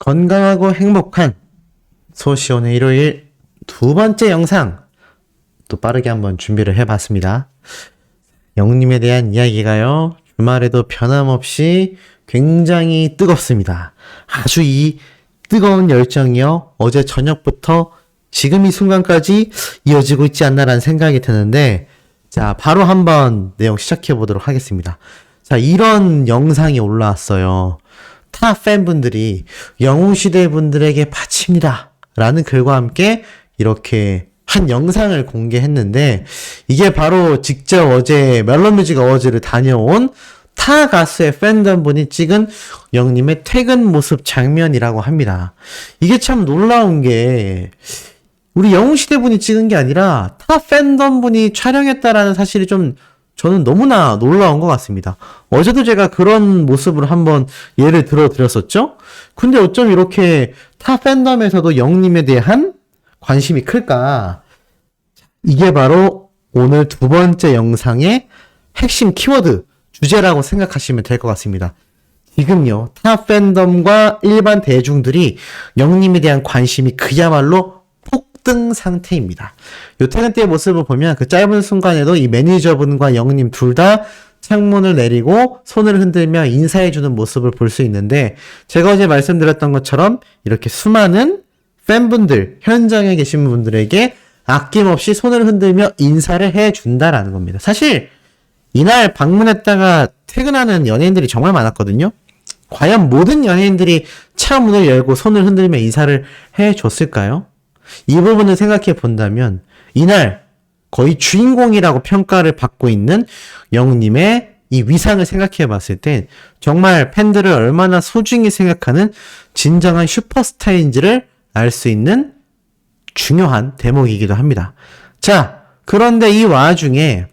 건강하고 행복한 소시온의 일요일 두 번째 영상 또 빠르게 한번 준비를 해봤습니다. 영님에 대한 이야기가요, 주말에도 변함없이 굉장히 뜨겁습니다. 아주 이 뜨거운 열정이요, 어제 저녁부터 지금 이 순간까지 이어지고 있지 않나라는 생각이 드는데, 자, 바로 한번 내용 시작해 보도록 하겠습니다. 자, 이런 영상이 올라왔어요. 타 팬분들이 영웅시대 분들에게 바칩니다 라는 글과 함께 이렇게 한 영상을 공개했는데, 이게 바로 직접 어제 멜로뮤직 어워즈를 다녀온 타 가수의 팬덤분이 찍은 영님의 퇴근 모습 장면이라고 합니다. 이게 참 놀라운 게, 우리 영웅시대 분이 찍은 게 아니라 타 팬덤분이 촬영했다라는 사실이 좀 저는 너무나 놀라운 것 같습니다. 어제도 제가 그런 모습을 한번 예를 들어 드렸었죠? 근데 어쩜 이렇게 타 팬덤에서도 영님에 대한 관심이 클까? 이게 바로 오늘 두 번째 영상의 핵심 키워드, 주제라고 생각하시면 될 것 같습니다. 지금요, 타 팬덤과 일반 대중들이 영님에 대한 관심이 그야말로 폭등 상태입니다. 요 퇴근 때의 모습을 보면 그 짧은 순간에도 이 매니저분과 영님 둘 다 창문을 내리고 손을 흔들며 인사해주는 모습을 볼 수 있는데, 제가 어제 말씀드렸던 것처럼 이렇게 수많은 팬분들, 현장에 계신 분들에게 아낌없이 손을 흔들며 인사를 해준다라는 겁니다. 사실 이날 방문했다가 퇴근하는 연예인들이 정말 많았거든요. 과연 모든 연예인들이 차 문을 열고 손을 흔들며 인사를 해줬을까요? 이 부분을 생각해 본다면 이날 거의 주인공이라고 평가를 받고 있는 영님의 이 위상을 생각해 봤을 땐 정말 팬들을 얼마나 소중히 생각하는 진정한 슈퍼스타인지를 알 수 있는 중요한 대목이기도 합니다. 자, 그런데 이 와중에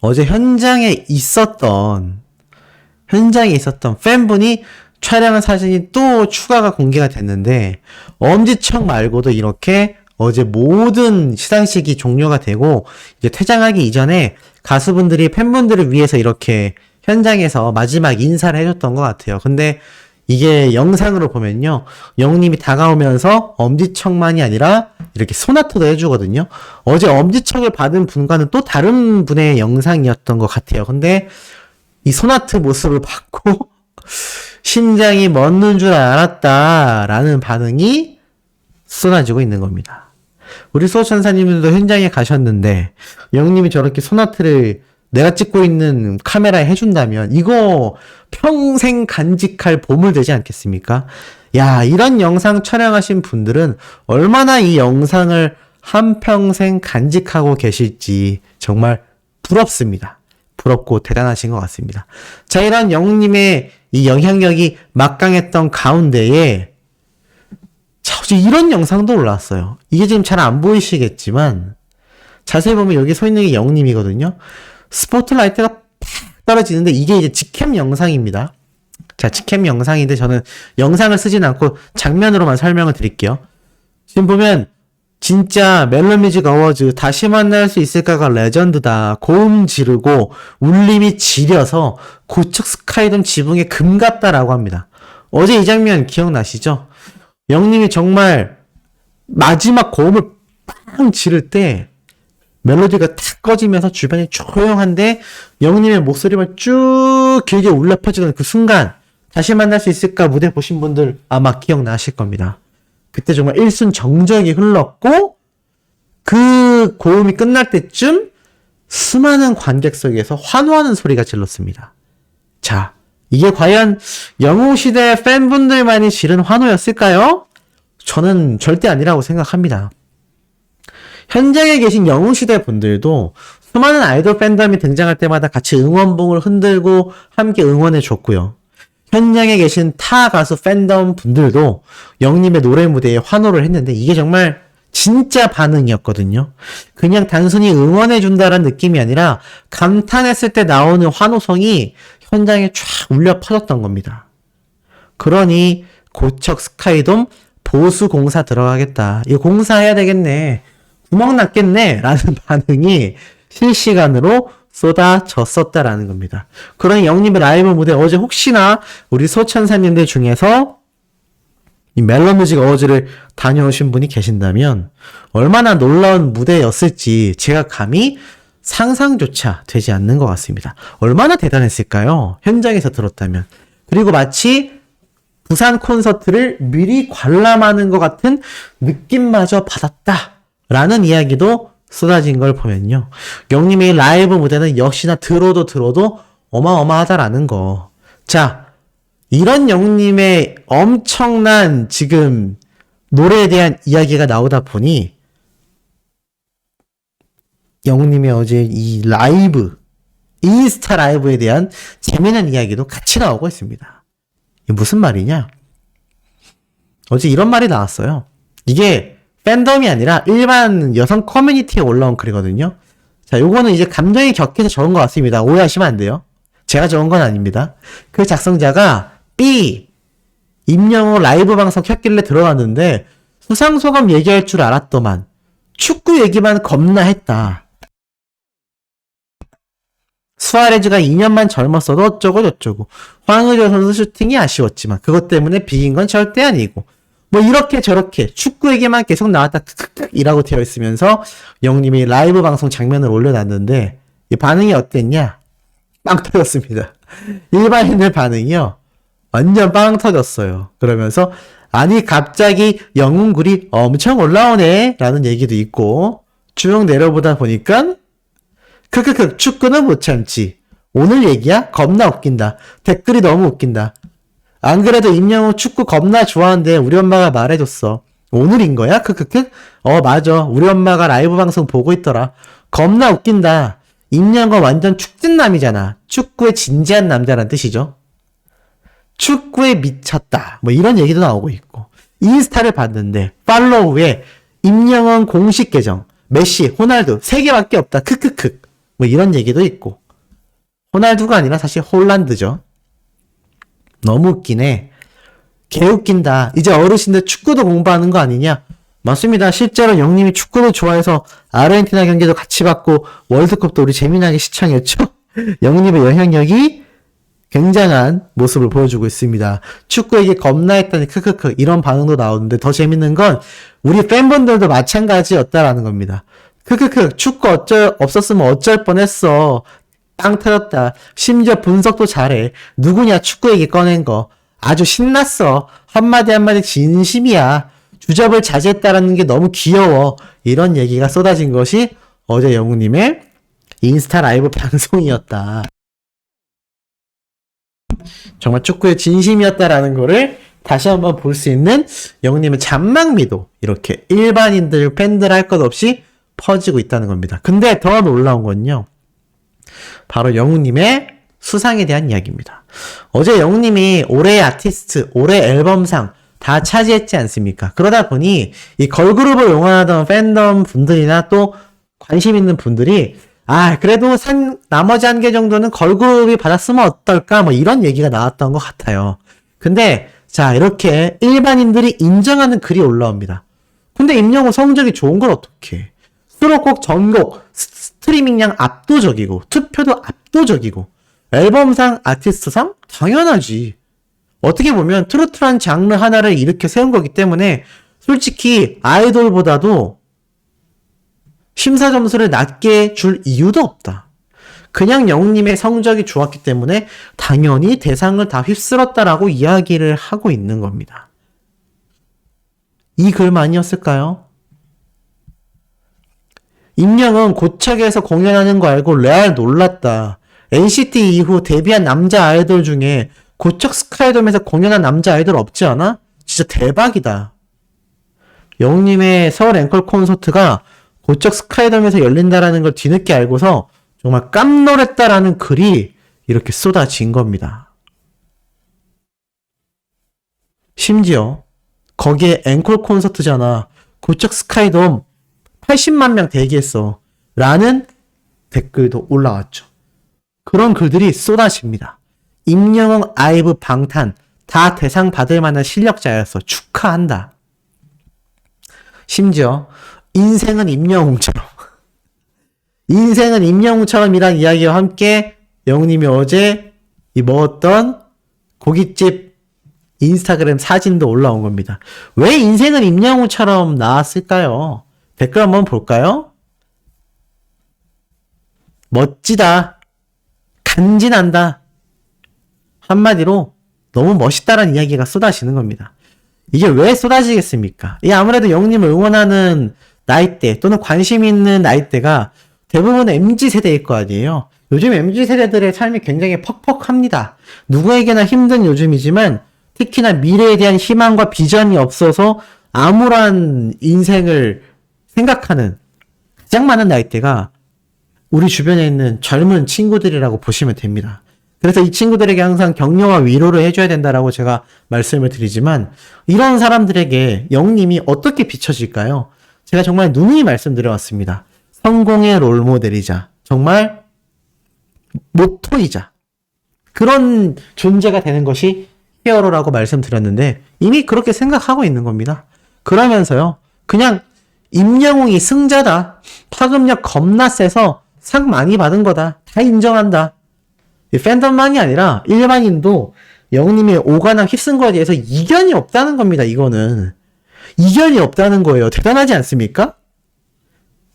어제 현장에 있었던 팬분이 촬영한 사진이 또 추가가 공개가 됐는데, 엄지척 말고도 이렇게 어제 모든 시상식이 종료가 되고 이제 퇴장하기 이전에 가수분들이 팬분들을 위해서 이렇게 현장에서 마지막 인사를 해줬던 것 같아요. 근데 이게 영상으로 보면요, 영님이 다가오면서 엄지척만이 아니라 이렇게 소나트도 해주거든요. 어제 엄지척을 받은 분과는 또 다른 분의 영상이었던 것 같아요. 근데 이 소나트 모습을 받고 심장이 멎는 줄 알았다라는 반응이 쏟아지고 있는 겁니다. 우리 수호천사님들도 현장에 가셨는데 영님이 저렇게 소나트를 내가 찍고 있는 카메라에 해준다면 이거 평생 간직할 보물 되지 않겠습니까? 야, 이런 영상 촬영하신 분들은 얼마나 이 영상을 한평생 간직하고 계실지 정말 부럽습니다. 부럽고 대단하신 것 같습니다. 자, 이런 영님의 이 영향력이 막강했던 가운데에 자, 어제 이런 영상도 올라왔어요. 이게 지금 잘 안 보이시겠지만 자세히 보면 여기 서 있는 게 영님이거든요. 스포트라이트가 팍 떨어지는데 이게 이제 직캠 영상입니다. 자, 직캠 영상인데 저는 영상을 쓰진 않고 장면으로만 설명을 드릴게요. 지금 보면 진짜 멜로뮤직 어워즈 다시 만날 수 있을까가 레전드다. 고음 지르고 울림이 지려서 고척 스카이돔 지붕에 금 같다라고 합니다. 어제 이 장면 기억나시죠? 영님이 정말 마지막 고음을 빵 지를 때 멜로디가 탁 꺼지면서 주변이 조용한데 영님의 목소리만 쭉 길게 울려 퍼지는 그 순간, 다시 만날 수 있을까 무대 보신 분들 아마 기억나실 겁니다. 그때 정말 일순 정적이 흘렀고 그 고음이 끝날 때쯤 수많은 관객석에서 환호하는 소리가 질렀습니다. 자, 이게 과연 영웅시대 팬분들만이 지른 환호였을까요? 저는 절대 아니라고 생각합니다. 현장에 계신 영웅시대 분들도 수많은 아이돌 팬덤이 등장할 때마다 같이 응원봉을 흔들고 함께 응원해줬고요. 현장에 계신 타 가수 팬덤 분들도 영님의 노래 무대에 환호를 했는데 이게 정말 진짜 반응이었거든요. 그냥 단순히 응원해준다라는 느낌이 아니라 감탄했을 때 나오는 환호성이 현장에 쫙 울려 퍼졌던 겁니다. 그러니 고척 스카이돔 보수 공사 들어가겠다. 이거 공사해야 되겠네. 구멍 났겠네. 라는 반응이 실시간으로 쏟아졌었다라는 겁니다. 그러니 영님의 라이브 무대 어제 혹시나 우리 소천사님들 중에서 이 멜로뮤직 어워즈를 다녀오신 분이 계신다면 얼마나 놀라운 무대였을지 제가 감히 상상조차 되지 않는 것 같습니다. 얼마나 대단했을까요? 현장에서 들었다면. 그리고 마치 부산 콘서트를 미리 관람하는 것 같은 느낌마저 받았다라는 이야기도 쏟아진 걸 보면요. 영님의 라이브 무대는 역시나 들어도 어마어마하다라는 거. 자, 이런 영님의 엄청난 지금 노래에 대한 이야기가 나오다 보니 영님의 어제 이 라이브, 인스타 라이브에 대한 재미난 이야기도 같이 나오고 있습니다. 이게 무슨 말이냐? 어제 이런 말이 나왔어요. 이게 팬덤이 아니라 일반 여성 커뮤니티에 올라온 글이거든요. 자, 요거는 이제 감정이 격해서 적은 것 같습니다. 오해하시면 안 돼요. 제가 적은 건 아닙니다. 그 작성자가 임영호 라이브 방송 켰길래 들어갔는데 수상소감 얘기할 줄 알았더만 축구 얘기만 겁나 했다. 수아레즈가 2년만 젊었어도 어쩌고 저쩌고 황의조 선수 슈팅이 아쉬웠지만 그것 때문에 비긴 건 절대 아니고 뭐 이렇게 저렇게 축구 얘기만 계속 나왔다 이라고 되어 있으면서 영님이 라이브 방송 장면을 올려놨는데 이 반응이 어땠냐? 빵 터졌습니다. 일반인들 반응이요. 완전 빵 터졌어요. 그러면서 아니 갑자기 영웅글이 엄청 올라오네 라는 얘기도 있고 쭉 내려보다 보니까 크크크 축구는 못 참지. 오늘 얘기야? 겁나 웃긴다. 댓글이 너무 웃긴다. 안 그래도 임영웅 축구 겁나 좋아하는데 우리 엄마가 말해줬어. 오늘인 거야? 크크크? 맞아. 우리 엄마가 라이브 방송 보고 있더라. 겁나 웃긴다. 임영웅 완전 축진남이잖아. 축구에 진지한 남자란 뜻이죠. 축구에 미쳤다. 뭐 이런 얘기도 나오고 있고. 인스타를 봤는데 팔로우에 임영웅 공식 계정 메시, 호날두 3개밖에 없다. 크크크. 뭐 이런 얘기도 있고. 호날두가 아니라 사실 홀란드죠. 너무 웃기네. 개웃긴다. 이제 어르신들 축구도 공부하는 거 아니냐? 맞습니다. 실제로 영님이 축구를 좋아해서 아르헨티나 경기도 같이 봤고 월드컵도 우리 재미나게 시청했죠. 영님의 영향력이 굉장한 모습을 보여주고 있습니다. 축구 얘기 겁나 했다니 크크크 이런 반응도 나오는데 더 재밌는 건 우리 팬분들도 마찬가지였다라는 겁니다. 크크크 축구 없었으면 어쩔 뻔했어. 빵 터졌다. 심지어 분석도 잘해. 누구냐 축구 얘기 꺼낸 거. 아주 신났어. 한마디 진심이야. 주접을 자제했다라는 게 너무 귀여워. 이런 얘기가 쏟아진 것이 어제 영웅님의 인스타 라이브 방송이었다. 정말 축구의 진심이었다라는 거를 다시 한번 볼 수 있는 영웅님의 잔망미도 이렇게 일반인들 팬들 할 것 없이 퍼지고 있다는 겁니다. 근데 더 놀라운 건요. 바로 영웅님의 수상에 대한 이야기입니다. 어제 영웅님이 올해의 아티스트, 올해 앨범상 다 차지했지 않습니까? 그러다 보니 이 걸그룹을 응원하던 팬덤 분들이나 또 관심 있는 분들이 그래도 나머지 한 개 정도는 걸그룹이 받았으면 어떨까? 뭐 이런 얘기가 나왔던 것 같아요. 근데 자 이렇게 일반인들이 인정하는 글이 올라옵니다. 근데 임영웅 성적이 좋은 걸 어떡해? 수록곡 전곡 스트리밍량 압도적이고 투표도 압도적이고 앨범상 아티스트상 당연하지. 어떻게 보면 트로트란 장르 하나를 이렇게 세운 거기 때문에 솔직히 아이돌보다도 심사 점수를 낮게 줄 이유도 없다. 그냥 영웅님의 성적이 좋았기 때문에 당연히 대상을 다 휩쓸었다라고 이야기를 하고 있는 겁니다. 이 글만이었을까요? 임영은 고척에서 공연하는 거 알고 레알 놀랐다. NCT 이후 데뷔한 남자 아이돌 중에 고척 스카이돔에서 공연한 남자 아이돌 없지 않아? 진짜 대박이다. 영웅님의 서울 앵콜 콘서트가 고척 스카이돔에서 열린다라는 걸 뒤늦게 알고서 정말 깜놀했다라는 글이 이렇게 쏟아진 겁니다. 심지어 거기에 앵콜 콘서트잖아. 고척 스카이돔 80만 명 대기했어. 라는 댓글도 올라왔죠. 그런 글들이 쏟아집니다. 임영웅, 아이브, 방탄 다 대상 받을 만한 실력자였어. 축하한다. 심지어 인생은 임영웅처럼 인생은 임영웅처럼이란 이야기와 함께 영웅님이 어제 먹었던 고깃집 인스타그램 사진도 올라온 겁니다. 왜 인생은 임영웅처럼 나왔을까요? 댓글 한번 볼까요? 멋지다. 간지난다. 한마디로 너무 멋있다라는 이야기가 쏟아지는 겁니다. 이게 왜 쏟아지겠습니까? 이게 아무래도 영웅님을 응원하는 나이대 또는 관심 있는 나이대가 대부분 MZ세대일 거 아니에요. 요즘 MZ세대들의 삶이 굉장히 퍽퍽합니다. 누구에게나 힘든 요즘이지만 특히나 미래에 대한 희망과 비전이 없어서 암울한 인생을 생각하는 가장 많은 나이대가 우리 주변에 있는 젊은 친구들이라고 보시면 됩니다. 그래서 이 친구들에게 항상 격려와 위로를 해줘야 된다라고 제가 말씀을 드리지만 이런 사람들에게 영웅님이 어떻게 비춰질까요? 제가 정말 누누이 말씀드려왔습니다. 성공의 롤모델이자 정말 모토이자 그런 존재가 되는 것이 히어로라고 말씀드렸는데 이미 그렇게 생각하고 있는 겁니다. 그러면서요. 그냥 임영웅이 승자다. 파급력 겁나 세서 상 많이 받은 거다. 다 인정한다. 팬덤만이 아니라 일반인도 영웅님의 오가나 휩쓴 거에 대해서 이견이 없다는 겁니다. 이거는. 이견이 없다는 거예요. 대단하지 않습니까?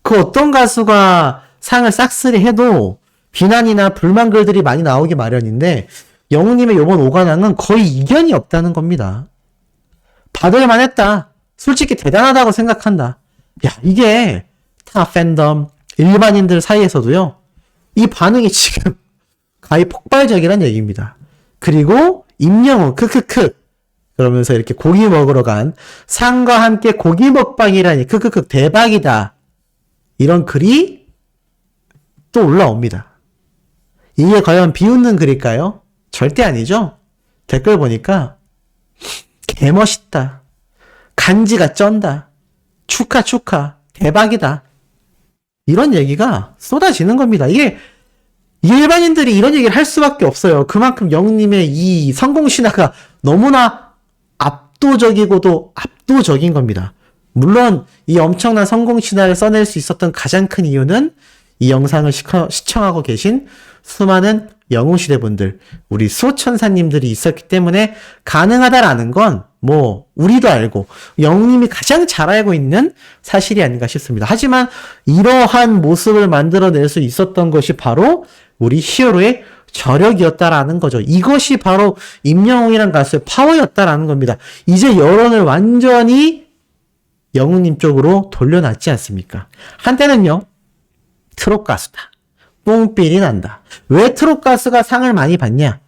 그 어떤 가수가 상을 싹쓸이 해도 비난이나 불만 글들이 많이 나오기 마련인데 영웅님의 요번 오관왕은 거의 이견이 없다는 겁니다. 받을만 했다. 솔직히 대단하다고 생각한다. 야, 이게 타 팬덤, 일반인들 사이에서도요. 이 반응이 지금 가히 폭발적이란 얘기입니다. 그리고 임영웅 크크크 그러면서 이렇게 고기 먹으러 간 상과 함께 고기 먹방이라니 크크크 대박이다. 이런 글이 또 올라옵니다. 이게 과연 비웃는 글일까요? 절대 아니죠. 댓글 보니까 개멋있다. 간지가 쩐다. 축하 대박이다. 이런 얘기가 쏟아지는 겁니다. 이게 일반인들이 이런 얘기를 할 수밖에 없어요. 그만큼 영웅님의 이 성공 신화가 너무나 압도적이고도 압도적인 겁니다. 물론 이 엄청난 성공 신화를 써낼 수 있었던 가장 큰 이유는 이 영상을 시청하고 계신 수많은 영웅시대 분들, 우리 수호천사님들이 있었기 때문에 가능하다라는 건 뭐 우리도 알고 영웅님이 가장 잘 알고 있는 사실이 아닌가 싶습니다. 하지만 이러한 모습을 만들어낼 수 있었던 것이 바로 우리 히어로의 저력이었다라는 거죠. 이것이 바로 임영웅이란 가수의 파워였다라는 겁니다. 이제 여론을 완전히 영웅님 쪽으로 돌려놨지 않습니까? 한때는요. 트롯 가수다. 뽕삘이 난다. 왜 트롯 가수가 상을 많이 받냐?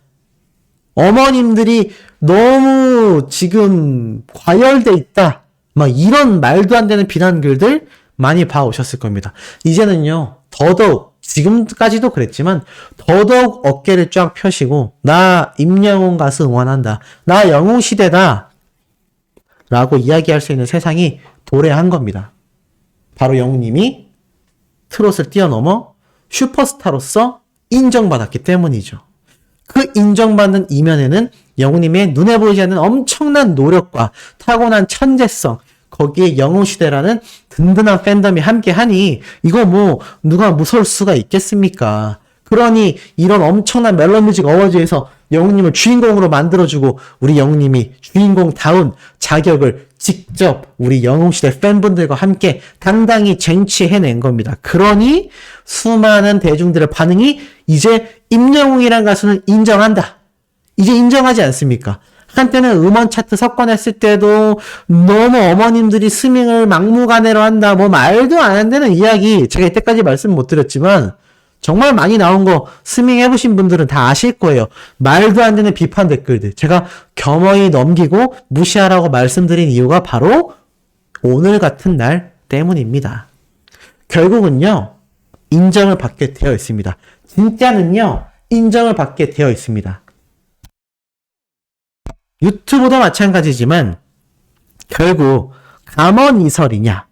어머님들이 너무 지금 과열돼 있다. 막 이런 말도 안 되는 비난글들 많이 봐오셨을 겁니다. 이제는요. 더더욱 지금까지도 그랬지만 더더욱 어깨를 쫙 펴시고 나 임영웅 가수 응원한다. 나 영웅시대다. 라고 이야기할 수 있는 세상이 도래한 겁니다. 바로 영웅님이 트롯을 뛰어넘어 슈퍼스타로서 인정받았기 때문이죠. 그 인정받는 이면에는 영웅님의 눈에 보이지 않는 엄청난 노력과 타고난 천재성, 거기에 영웅시대라는 든든한 팬덤이 함께하니 이거 뭐 누가 무서울 수가 있겠습니까? 그러니 이런 엄청난 멜로뮤직 어워즈에서 영웅님을 주인공으로 만들어주고 우리 영웅님이 주인공다운 자격을 직접 우리 영웅시대 팬분들과 함께 당당히 쟁취해낸 겁니다. 그러니 수많은 대중들의 반응이 이제 임영웅이란 가수는 인정한다. 이제 인정하지 않습니까? 한때는 음원 차트 석권했을 때도 너무 어머님들이 스밍을 막무가내로 한다. 뭐 말도 안 되는 이야기 제가 이때까지 말씀 못 드렸지만 정말 많이 나온 거 스밍 해보신 분들은 다 아실 거예요. 말도 안 되는 비판 댓글들. 제가 겸허히 넘기고 무시하라고 말씀드린 이유가 바로 오늘 같은 날 때문입니다. 결국은요. 인정을 받게 되어 있습니다. 진짜는요. 인정을 받게 되어 있습니다. 유튜브도 마찬가지지만 결국 감언이설이냐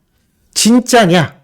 진짜냐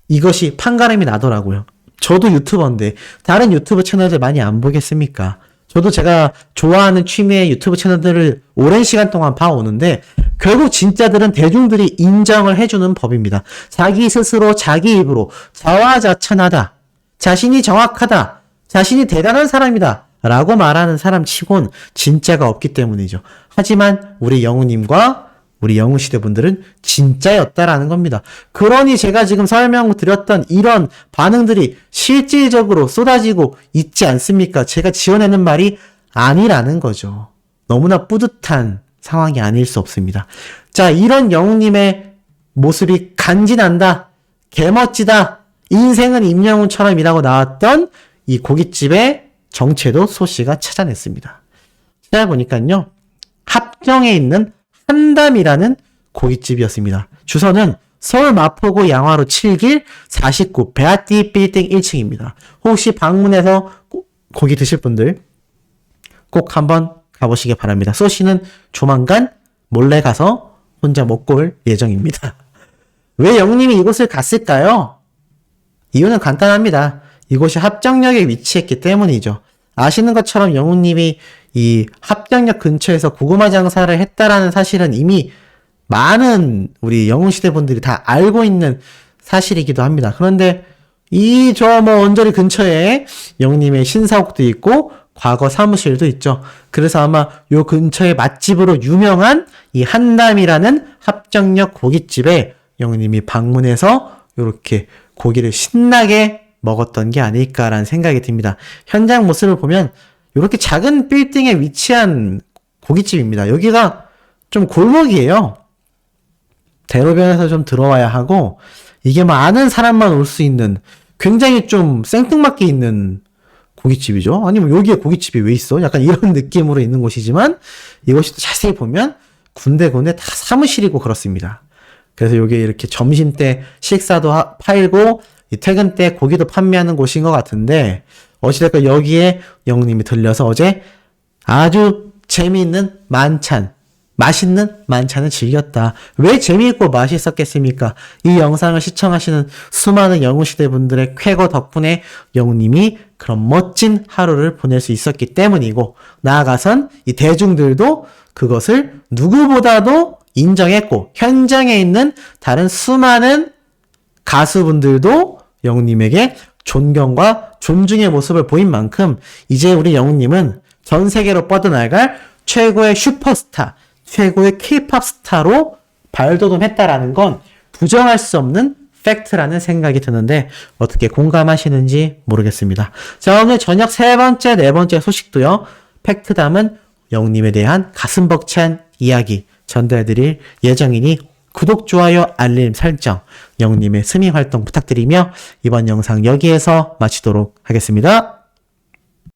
이것이 판가름이 나더라고요. 저도 유튜버인데 다른 유튜브 채널들 많이 안 보겠습니까? 저도 제가 좋아하는 취미의 유튜브 채널들을 오랜 시간 동안 봐오는데 결국 진짜들은 대중들이 인정을 해주는 법입니다. 자기 스스로 자기 입으로 자화자찬하다. 자신이 정확하다. 자신이 대단한 사람이다. 라고 말하는 사람 치곤 진짜가 없기 때문이죠. 하지만 우리 영우님과 우리 영우시대 분들은 진짜였다라는 겁니다. 그러니 제가 지금 설명드렸던 이런 반응들이 실질적으로 쏟아지고 있지 않습니까? 제가 지어내는 말이 아니라는 거죠. 너무나 뿌듯한 상황이 아닐 수 없습니다. 자, 이런 영우님의 모습이 간지난다, 개멋지다, 인생은 임영웅처럼이라고 나왔던 이 고깃집의 정체도 소씨가 찾아냈습니다. 찾아보니까요, 합정에 있는 한담이라는 고깃집이었습니다. 주소는 서울 마포구 양화로 7길 49 베아티 빌딩 1층입니다. 혹시 방문해서 고기 드실 분들 꼭 한번 가보시기 바랍니다. 소씨는 조만간 몰래 가서 혼자 먹고 올 예정입니다. 왜 영님이 이곳을 갔을까요? 이유는 간단합니다. 이곳이 합정역에 위치했기 때문이죠. 아시는 것처럼 영웅님이 이 합정역 근처에서 고구마 장사를 했다라는 사실은 이미 많은 우리 영웅시대 분들이 다 알고 있는 사실이기도 합니다. 그런데 이 언저리 근처에 영웅님의 신사옥도 있고 과거 사무실도 있죠. 그래서 아마 요 근처의 맛집으로 유명한 이 한담이라는 합정역 고깃집에 영웅님이 방문해서 이렇게 고기를 신나게 먹었던 게 아닐까라는 생각이 듭니다. 현장 모습을 보면 이렇게 작은 빌딩에 위치한 고깃집입니다. 여기가 좀 골목이에요. 대로변에서 좀 들어와야 하고 이게 뭐 아는 사람만 올 수 있는 굉장히 좀 생뚱맞게 있는 고깃집이죠. 아니면 여기에 고깃집이 왜 있어? 약간 이런 느낌으로 있는 곳이지만 이곳이 자세히 보면 군데군데 다 사무실이고 그렇습니다. 그래서 여기 이렇게 점심때 식사도 팔고 퇴근 때 고기도 판매하는 곳인 것 같은데 어찌됐건 여기에 영님이 들려서 어제 아주 재미있는 만찬, 맛있는 만찬을 즐겼다. 왜 재미있고 맛있었겠습니까? 이 영상을 시청하시는 수많은 영웅시대 분들의 쾌거 덕분에 영웅님이 그런 멋진 하루를 보낼 수 있었기 때문이고 나아가선 이 대중들도 그것을 누구보다도 인정했고 현장에 있는 다른 수많은 가수분들도 영웅님에게 존경과 존중의 모습을 보인 만큼 이제 우리 영웅님은 전 세계로 뻗어나갈 최고의 슈퍼스타, 최고의 K-팝 스타로 발돋움했다라는 건 부정할 수 없는 팩트라는 생각이 드는데 어떻게 공감하시는지 모르겠습니다. 자, 오늘 저녁 세 번째, 네 번째 소식도요. 팩트 담은 영웅님에 대한 가슴 벅찬 이야기 전달드릴 예정이니 구독, 좋아요, 알림 설정, 영웅님의 스밍 활동 부탁드리며 이번 영상 여기에서 마치도록 하겠습니다.